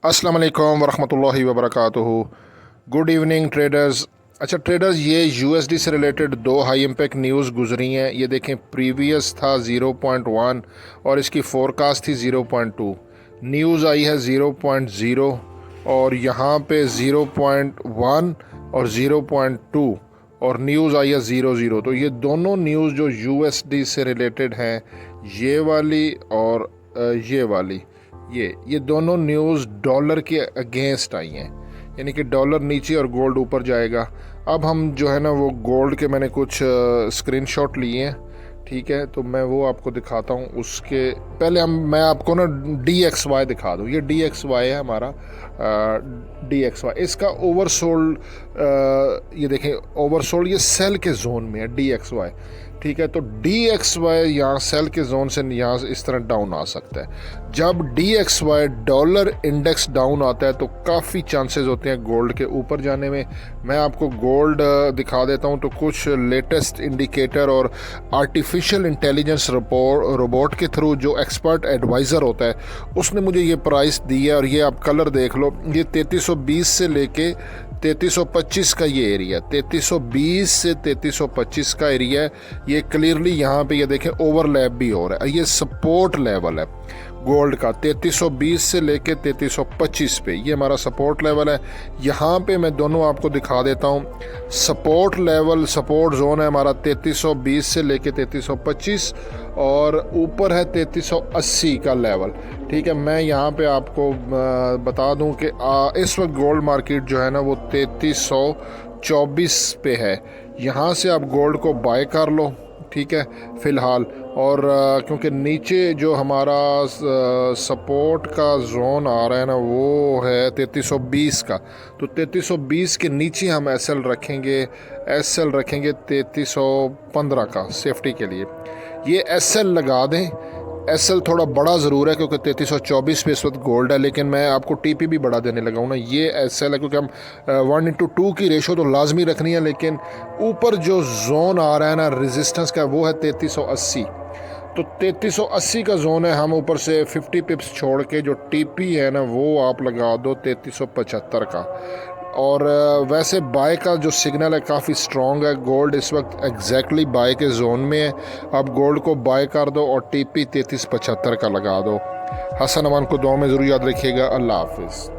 अस्सलाम वालेकुम वरहमतुल्लाहि वबरकातुहू। Good evening traders. अच्छा ट्रेडर्स, ये यूएसडी से रिलेटेड दो हाई इम्पैक्ट न्यूज़ गुजरी हैं। ये देखें, प्रीवियस था 0.1 और इसकी फोरकास्ट थी 0.2। न्यूज़ आई है 0.0 और यहाँ पे 0.1 और 0.2 और न्यूज़ आई है 0.0। तो ये दोनों न्यूज़ जो यूएसडी से रिलेटेड हैं, ये वाली और ये वाली, ये दोनों न्यूज़ डॉलर के अगेंस्ट आई हैं, यानी कि डॉलर नीचे और गोल्ड ऊपर जाएगा। अब हम जो है ना वो गोल्ड के मैंने कुछ स्क्रीनशॉट लिए हैं, ठीक है, तो मैं वो आपको दिखाता हूँ। उसके पहले मैं आपको ना DXY दिखा दूँ। ये DXY है हमारा, DXY। इसका ओवरसोल्ड, ये देखें ओवरसोल्ड, ये सेल के जोन में है DXY, ठीक है। तो DXY यहाँ सेल के जोन से यहाँ इस तरह डाउन आ सकता है। जब DXY डॉलर इंडेक्स डाउन आता है तो काफ़ी चांसेस होते हैं गोल्ड के ऊपर जाने में। मैं आपको गोल्ड दिखा देता हूँ। तो कुछ लेटेस्ट इंडिकेटर और आर्टिफिशियल इंटेलिजेंस रोबोट के थ्रू जो एक्सपर्ट एडवाइज़र होता है, उसने मुझे ये प्राइस दी है। और ये आप कलर देख लो, ये 3320 से लेके 3325 का ये एरिया, 3320 से 3325 का एरिया है। ये क्लियरली यहाँ पे ये देखें ओवरलैप भी हो रहा है। ये सपोर्ट लेवल है गोल्ड का, 3320 से लेके 3325 पे ये हमारा सपोर्ट लेवल है। यहाँ पे मैं दोनों आपको दिखा देता हूँ। सपोर्ट लेवल, सपोर्ट जोन है हमारा 3320 से लेके 3325 और ऊपर है 3380 का लेवल, ठीक है। मैं यहाँ पे आपको बता दूं कि इस वक्त गोल्ड मार्केट जो है ना वो 3324 पे है। यहाँ से आप गोल्ड को बाय कर लो, ठीक है, फ़िलहाल। और क्योंकि नीचे जो हमारा सपोर्ट का जोन आ रहा है ना वो है 3320 का, तो 3320 के नीचे हम एसएल रखेंगे 3315 का सेफ्टी के लिए। ये एसएल लगा दें। एसएल थोड़ा बड़ा ज़रूर है क्योंकि 3324 पे इस वक्त गोल्ड है, लेकिन मैं आपको टीपी भी बड़ा देने लगा हूँ ना। ये एसएल है क्योंकि हम 1:2 की रेशो तो लाजमी रखनी है, लेकिन ऊपर जो जोन आ रहा है ना रेजिस्टेंस का वो है 3380। तो 3380 का जोन है। हम ऊपर से 50 पिप्स छोड़ के जो टीपी है ना वो आप लगा दो 3375 का। और वैसे बाय का जो सिग्नल है काफ़ी स्ट्रॉन्ग है। गोल्ड इस वक्त एग्जैक्टली बाय के जोन में है। आप गोल्ड को बाय कर दो और टीपी 3375 का लगा दो। हसन अमान को दुआ में ज़रूर याद रखिएगा। अल्लाह हाफिज़।